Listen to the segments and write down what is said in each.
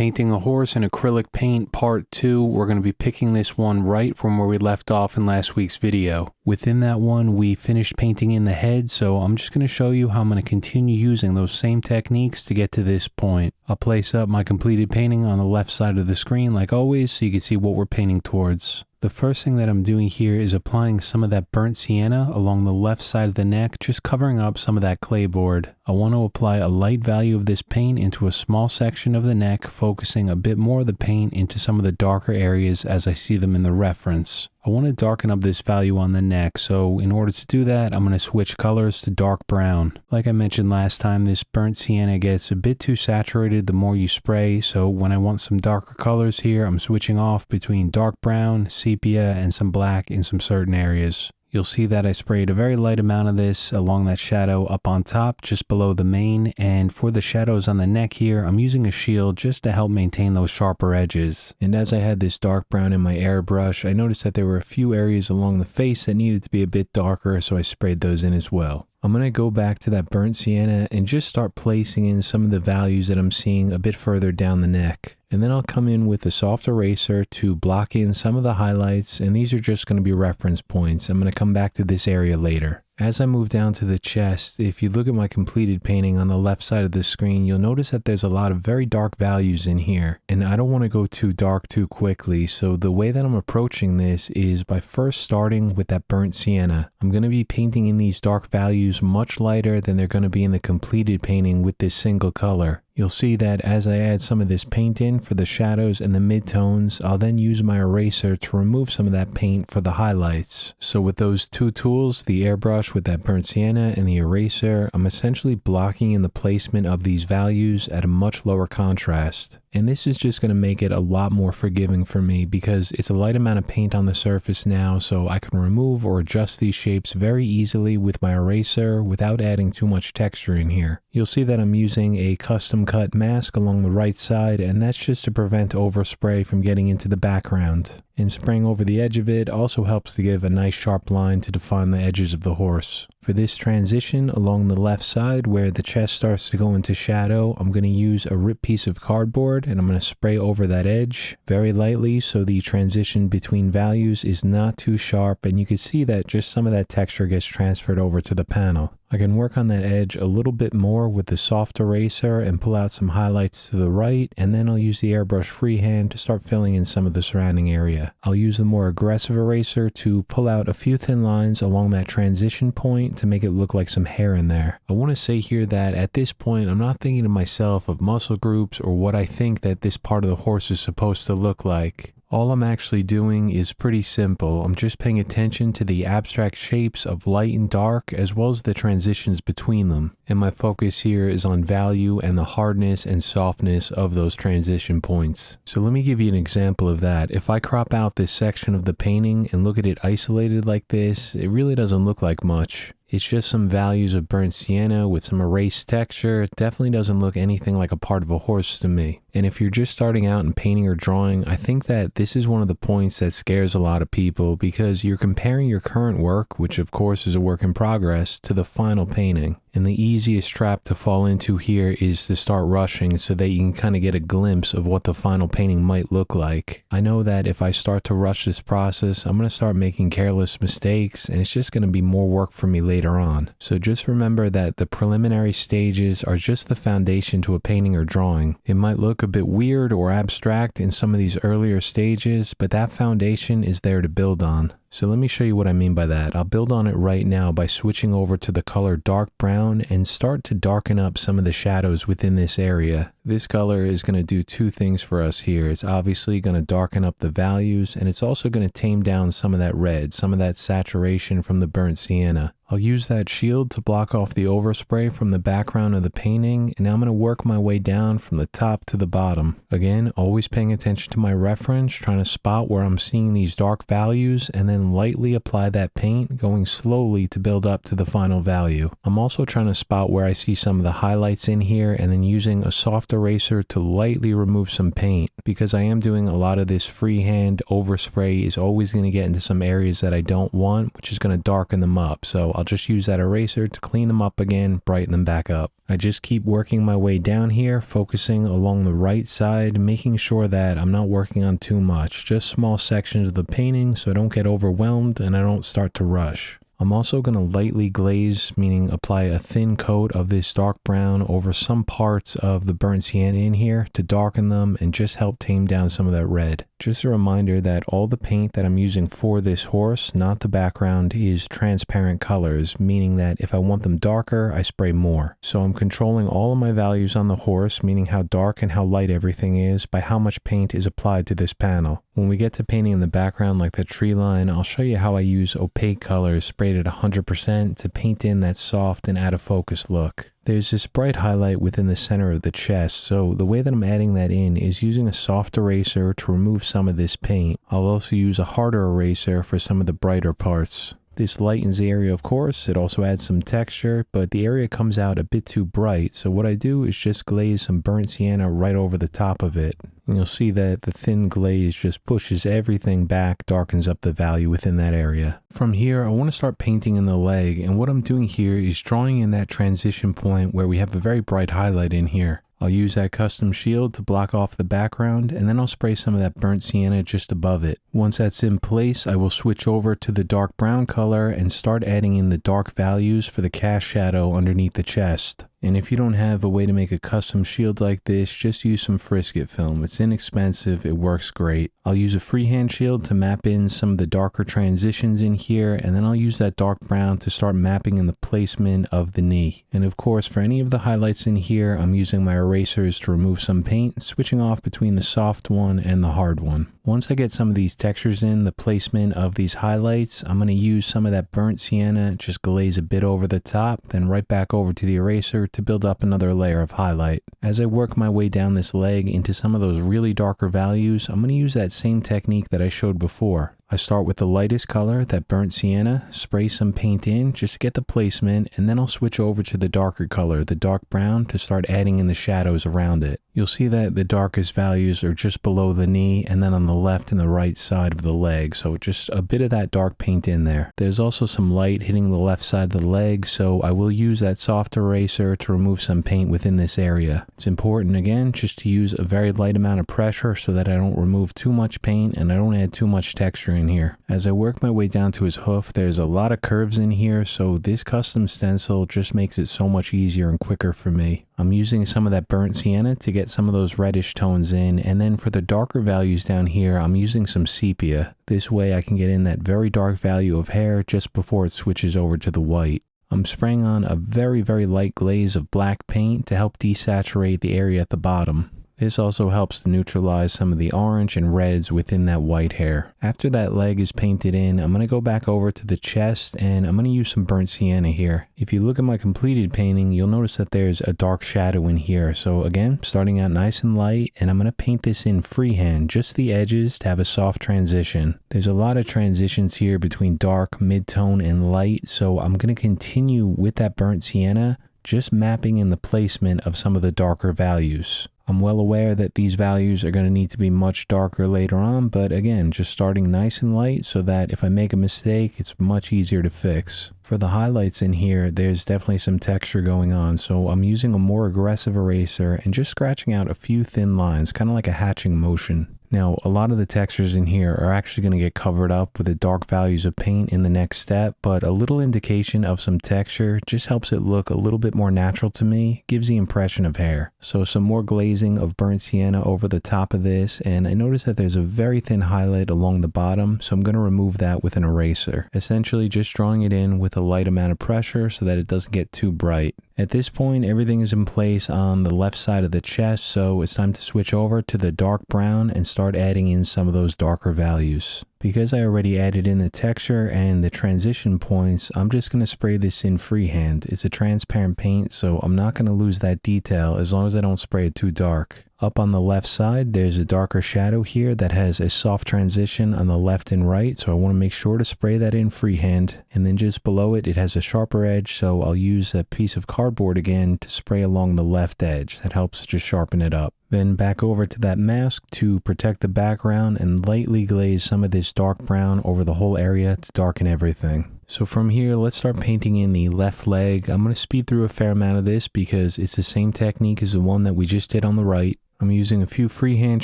Painting a horse in acrylic paint part 2. We're going to be picking this one right from where we left off in last week's video. Within that one, we finished painting in the head, so I'm just going to show you how I'm going to continue using those same techniques to get to this point. I'll place up my completed painting on the left side of the screen like always so you can see what we're painting towards. The first thing that I'm doing here is applying some of that burnt sienna along the left side of the neck, just covering up some of that clay board. I want to apply a light value of this paint into a small section of the neck, focusing a bit more of the paint into some of the darker areas as I see them in the reference. I want to darken up this value on the neck, so in order to do that, I'm going to switch colors to dark brown. Like I mentioned last time, this burnt sienna gets a bit too saturated the more you spray, so when I want some darker colors here, I'm switching off between dark brown, sepia, and some black in some certain areas. You'll see that I sprayed a very light amount of this along that shadow up on top, just below the mane, and for the shadows on the neck here, I'm using a shield just to help maintain those sharper edges. And as I had this dark brown in my airbrush, I noticed that there were a few areas along the face that needed to be a bit darker, so I sprayed those in as well. I'm going to go back to that burnt sienna and just start placing in some of the values that I'm seeing a bit further down the neck. And then I'll come in with a soft eraser to block in some of the highlights, and these are just going to be reference points. I'm going to come back to this area later. As I move down to the chest, if you look at my completed painting on the left side of the screen, you'll notice that there's a lot of very dark values in here, and I don't want to go too dark too quickly, so the way that I'm approaching this is by first starting with that burnt sienna. I'm going to be painting in these dark values much lighter than they're going to be in the completed painting with this single color. You'll see that as I add some of this paint in for the shadows and the midtones, I'll then use my eraser to remove some of that paint for the highlights. So with those two tools, the airbrush with that burnt sienna and the eraser, I'm essentially blocking in the placement of these values at a much lower contrast. And this is just going to make it a lot more forgiving for me because it's a light amount of paint on the surface now, so I can remove or adjust these shapes very easily with my eraser without adding too much texture in here. You'll see that I'm using a custom cut mask along the right side, and that's just to prevent overspray from getting into the background. And spraying over the edge of it also helps to give a nice sharp line to define the edges of the horse. For this transition along the left side where the chest starts to go into shadow, I'm going to use a ripped piece of cardboard and I'm going to spray over that edge very lightly so the transition between values is not too sharp, and you can see that just some of that texture gets transferred over to the panel. I can work on that edge a little bit more with the soft eraser and pull out some highlights to the right, and then I'll use the airbrush freehand to start filling in some of the surrounding area. I'll use the more aggressive eraser to pull out a few thin lines along that transition point to make it look like some hair in there. I want to say here that at this point I'm not thinking to myself of muscle groups or what I think that this part of the horse is supposed to look like. All I'm actually doing is pretty simple. I'm just paying attention to the abstract shapes of light and dark as well as the transitions between them. And my focus here is on value and the hardness and softness of those transition points. So let me give you an example of that. If I crop out this section of the painting and look at it isolated like this, it really doesn't look like much. It's just some values of burnt sienna with some erased texture. It definitely doesn't look anything like a part of a horse to me. And if you're just starting out in painting or drawing, I think that this is one of the points that scares a lot of people because you're comparing your current work, which of course is a work in progress, to the final painting. And the easiest trap to fall into here is to start rushing so that you can kind of get a glimpse of what the final painting might look like. I know that if I start to rush this process, I'm going to start making careless mistakes and it's just going to be more work for me later on. So just remember that the preliminary stages are just the foundation to a painting or drawing. It might look a bit weird or abstract in some of these earlier stages, but that foundation is there to build on. So let me show you what I mean by that. I'll build on it right now by switching over to the color dark brown and start to darken up some of the shadows within this area. This color is going to do two things for us here. It's obviously going to darken up the values, and it's also going to tame down some of that red, some of that saturation from the burnt sienna. I'll use that shield to block off the overspray from the background of the painting, and now I'm going to work my way down from the top to the bottom. Again, always paying attention to my reference, trying to spot where I'm seeing these dark values, and then lightly apply that paint, going slowly to build up to the final value. I'm also trying to spot where I see some of the highlights in here, and then using a soft soft eraser to lightly remove some paint. Because I am doing a lot of this freehand, overspray is always going to get into some areas that I don't want, which is going to darken them up. So I'll just use that eraser to clean them up again, brighten them back up. I just keep working my way down here, focusing along the right side, making sure that I'm not working on too much, just small sections of the painting so I don't get overwhelmed and I don't start to rush. I'm also going to lightly glaze, meaning apply a thin coat of this dark brown over some parts of the burnt sienna in here to darken them and just help tame down some of that red. Just a reminder that all the paint that I'm using for this horse, not the background, is transparent colors, meaning that if I want them darker, I spray more. So I'm controlling all of my values on the horse, meaning how dark and how light everything is, by how much paint is applied to this panel. When we get to painting in the background like the tree line, I'll show you how I use opaque colors sprayed at 100% to paint in that soft and out of focus look. There's this bright highlight within the center of the chest, so the way that I'm adding that in is using a soft eraser to remove some of this paint. I'll also use a harder eraser for some of the brighter parts. This lightens the area, of course. It also adds some texture, but the area comes out a bit too bright, so what I do is just glaze some burnt sienna right over the top of it. And you'll see that the thin glaze just pushes everything back, darkens up the value within that area. From here, I want to start painting in the leg, and what I'm doing here is drawing in that transition point where we have a very bright highlight in here. I'll use that custom shield to block off the background, and then I'll spray some of that burnt sienna just above it. Once that's in place, I will switch over to the dark brown color and start adding in the dark values for the cast shadow underneath the chest. And if you don't have a way to make a custom shield like this, just use some Frisket film. It's inexpensive, it works great. I'll use a freehand shield to map in some of the darker transitions in here, and then I'll use that dark brown to start mapping in the placement of the knee. And of course, for any of the highlights in here, I'm using my erasers to remove some paint, switching off between the soft one and the hard one. Once I get some of these textures in, the placement of these highlights, I'm going to use some of that burnt sienna, just glaze a bit over the top, then right back over to the eraser to build up another layer of highlight. As I work my way down this leg into some of those really darker values, I'm going to use that same technique that I showed before. I start with the lightest color, that burnt sienna, spray some paint in just to get the placement, and then I'll switch over to the darker color, the dark brown, to start adding in the shadows around it. You'll see that the darkest values are just below the knee and then on the left and the right side of the leg, so just a bit of that dark paint in there. There's also some light hitting the left side of the leg, so I will use that soft eraser to remove some paint within this area. It's important, again, just to use a very light amount of pressure so that I don't remove too much paint and I don't add too much texture in here. As I work my way down to his hoof, there's a lot of curves in here, so this custom stencil just makes it so much easier and quicker for me. I'm using some of that burnt sienna to get some of those reddish tones in, and then for the darker values down here, I'm using some sepia. This way I can get in that very dark value of hair just before it switches over to the white. I'm spraying on a very, very light glaze of black paint to help desaturate the area at the bottom. This also helps to neutralize some of the orange and reds within that white hair. After that leg is painted in, I'm going to go back over to the chest and I'm going to use some burnt sienna here. If you look at my completed painting, you'll notice that there's a dark shadow in here. So again, starting out nice and light, and I'm going to paint this in freehand, just the edges to have a soft transition. There's a lot of transitions here between dark, mid-tone, and light, so I'm going to continue with that burnt sienna, just mapping in the placement of some of the darker values. I'm well aware that these values are going to need to be much darker later on, but again, just starting nice and light so that if I make a mistake, it's much easier to fix. For the highlights in here, there's definitely some texture going on, so I'm using a more aggressive eraser and just scratching out a few thin lines, kind of like a hatching motion. Now, a lot of the textures in here are actually going to get covered up with the dark values of paint in the next step, but a little indication of some texture just helps it look a little bit more natural to me, gives the impression of hair. So some more glazing of burnt sienna over the top of this, and I notice that there's a very thin highlight along the bottom, so I'm going to remove that with an eraser. Essentially just drawing it in with a light amount of pressure so that it doesn't get too bright. At this point, everything is in place on the left side of the chest, so it's time to switch over to the dark brown and start adding in some of those darker values. Because I already added in the texture and the transition points, I'm just going to spray this in freehand. It's a transparent paint, so I'm not going to lose that detail as long as I don't spray it too dark. Up on the left side, there's a darker shadow here that has a soft transition on the left and right, so I want to make sure to spray that in freehand. And then just below it, it has a sharper edge, so I'll use a piece of cardboard again to spray along the left edge. That helps just sharpen it up. Then back over to that mask to protect the background and lightly glaze some of this dark brown over the whole area to darken everything. So from here, let's start painting in the left leg. I'm going to speed through a fair amount of this because it's the same technique as the one that we just did on the right. I'm using a few freehand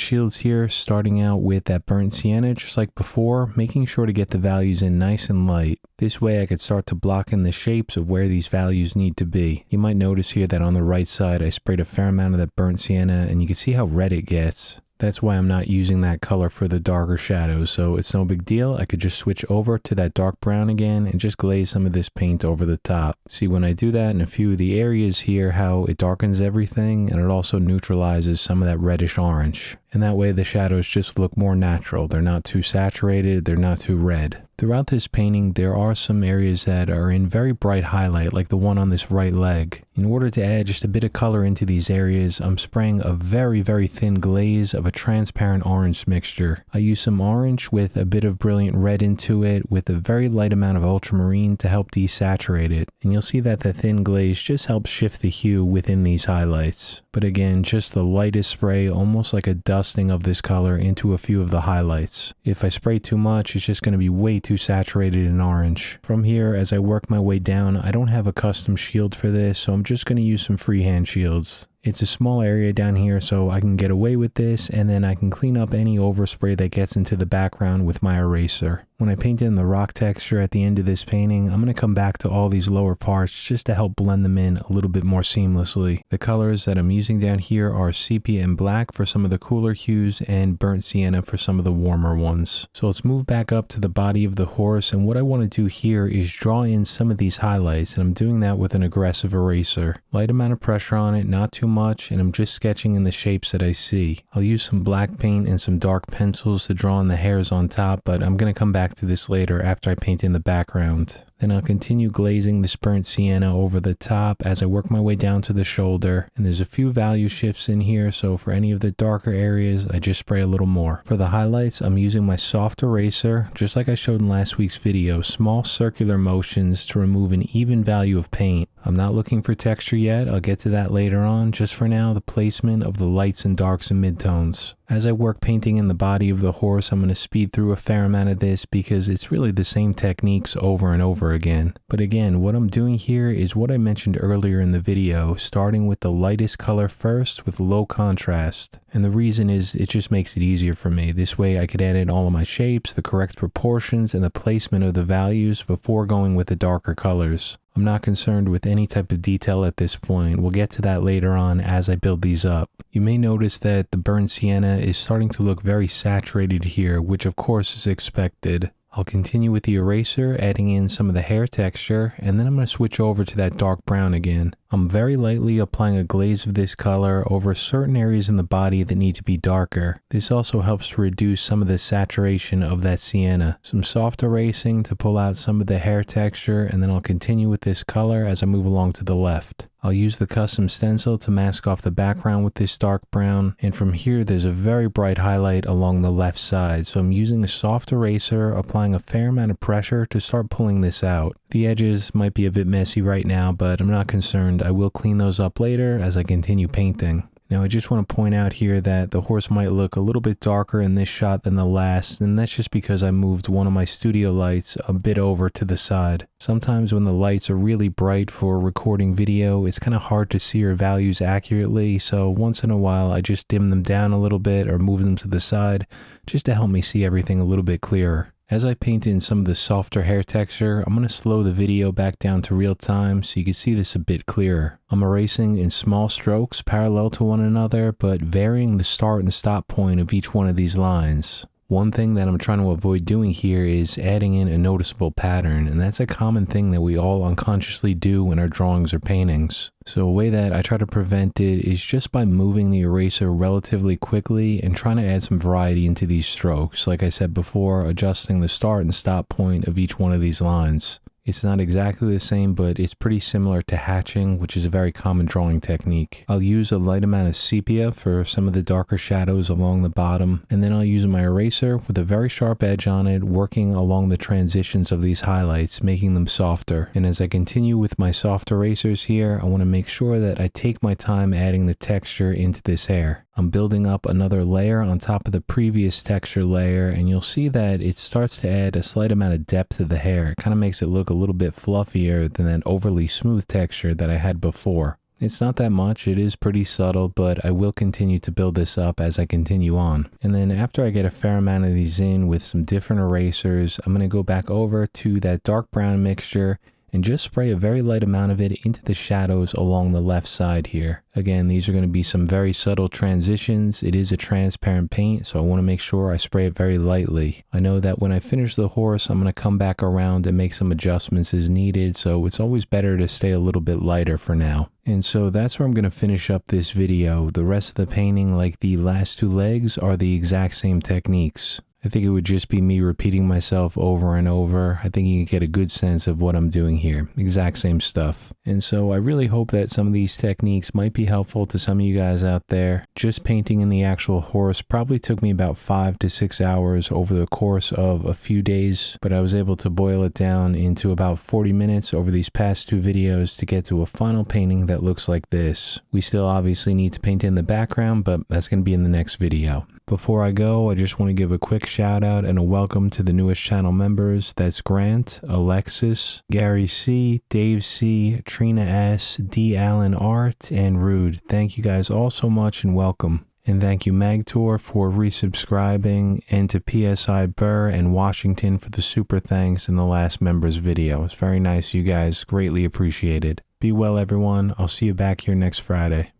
shields here, starting out with that burnt sienna just like before, making sure to get the values in nice and light. This way I could start to block in the shapes of where these values need to be. You might notice here that on the right side I sprayed a fair amount of that burnt sienna and you can see how red it gets. That's why I'm not using that color for the darker shadows, so it's no big deal. I could just switch over to that dark brown again and just glaze some of this paint over the top. See, when I do that in a few of the areas here, how it darkens everything and it also neutralizes some of that reddish orange. And that way the shadows just look more natural. They're not too saturated, they're not too red. Throughout this painting, there are some areas that are in very bright highlight, like the one on this right leg. In order to add just a bit of color into these areas, I'm spraying a very, very thin glaze of a transparent orange mixture. I use some orange with a bit of brilliant red into it with a very light amount of ultramarine to help desaturate it. And you'll see that the thin glaze just helps shift the hue within these highlights. But again, just the lightest spray, almost like a dusting of this color into a few of the highlights. If I spray too much, it's just going to be way too saturated in orange. From here, as I work my way down, I don't have a custom shield for this, so I'm just going to use some freehand shields. It's a small area down here, so I can get away with this, and then I can clean up any overspray that gets into the background with my eraser. When I paint in the rock texture at the end of this painting, I'm going to come back to all these lower parts just to help blend them in a little bit more seamlessly. The colors that I'm using down here are sepia and black for some of the cooler hues and burnt sienna for some of the warmer ones. So let's move back up to the body of the horse, and what I want to do here is draw in some of these highlights, and I'm doing that with an aggressive eraser. Light amount of pressure on it, not too much, and I'm just sketching in the shapes that I see. I'll use some black paint and some dark pencils to draw in the hairs on top, but I'm going to come back to this later after I paint in the background. Then I'll continue glazing this burnt sienna over the top as I work my way down to the shoulder. And there's a few value shifts in here, so for any of the darker areas, I just spray a little more. For the highlights, I'm using my soft eraser, just like I showed in last week's video, small circular motions to remove an even value of paint. I'm not looking for texture yet, I'll get to that later on. Just for now, the placement of the lights and darks and midtones. As I work painting in the body of the horse, I'm going to speed through a fair amount of this because it's really the same techniques over and over again. But again, what I'm doing here is what I mentioned earlier in the video, starting with the lightest color first with low contrast. And the reason is it just makes it easier for me. This way I could add in all of my shapes, the correct proportions, and the placement of the values before going with the darker colors. I'm not concerned with any type of detail at this point. We'll get to that later on as I build these up. You may notice that the burnt sienna is starting to look very saturated here, which of course is expected. I'll continue with the eraser, adding in some of the hair texture, and then I'm going to switch over to that dark brown again. I'm very lightly applying a glaze of this color over certain areas in the body that need to be darker. This also helps to reduce some of the saturation of that sienna. Some soft erasing to pull out some of the hair texture, and then I'll continue with this color as I move along to the left. I'll use the custom stencil to mask off the background with this dark brown, and from here there's a very bright highlight along the left side, so I'm using a soft eraser, applying a fair amount of pressure to start pulling this out. The edges might be a bit messy right now, but I'm not concerned. I will clean those up later as I continue painting. Now I just want to point out here that the horse might look a little bit darker in this shot than the last, and that's just because I moved one of my studio lights a bit over to the side. Sometimes when the lights are really bright for recording video, it's kind of hard to see your values accurately, so once in a while I just dim them down a little bit or move them to the side just to help me see everything a little bit clearer. As I paint in some of the softer hair texture, I'm going to slow the video back down to real time so you can see this a bit clearer. I'm erasing in small strokes parallel to one another, but varying the start and stop point of each one of these lines. One thing that I'm trying to avoid doing here is adding in a noticeable pattern, and that's a common thing that we all unconsciously do in our drawings or paintings. So a way that I try to prevent it is just by moving the eraser relatively quickly and trying to add some variety into these strokes. Like I said before, adjusting the start and stop point of each one of these lines. It's not exactly the same, but it's pretty similar to hatching, which is a very common drawing technique. I'll use a light amount of sepia for some of the darker shadows along the bottom, and then I'll use my eraser with a very sharp edge on it, working along the transitions of these highlights, making them softer. And as I continue with my soft erasers here, I want to make sure that I take my time adding the texture into this hair. I'm building up another layer on top of the previous texture layer, and you'll see that it starts to add a slight amount of depth to the hair. It kind of makes it look a little bit fluffier than that overly smooth texture that I had before. It's not that much, it is pretty subtle, but I will continue to build this up as I continue on. And then after I get a fair amount of these in with some different erasers, I'm going to go back over to that dark brown mixture and just spray a very light amount of it into the shadows along the left side here. Again, these are going to be some very subtle transitions. It is a transparent paint, so I want to make sure I spray it very lightly. I know that when I finish the horse, I'm going to come back around and make some adjustments as needed, so it's always better to stay a little bit lighter for now. And so that's where I'm going to finish up this video. The rest of the painting, like the last two legs, are the exact same techniques. I think it would just be me repeating myself over and over. I think you can get a good sense of what I'm doing here. Exact same stuff. And so I really hope that some of these techniques might be helpful to some of you guys out there. Just painting in the actual horse probably took me about 5 to 6 hours over the course of a few days, but I was able to boil it down into about 40 minutes over these past two videos to get to a final painting that looks like this. We still obviously need to paint in the background, but that's going to be in the next video. Before I go, I just want to give a quick shout out and a welcome to the newest channel members. That's Grant, Alexis, Gary C, Dave C, Trina S, D Allen Art, and Rude. Thank you guys all so much and welcome. And thank you Magtor for resubscribing, and to PSI Burr and Washington for the super thanks in the last members video. It's very nice, you guys. Greatly appreciated. Be well everyone. I'll see you back here next Friday.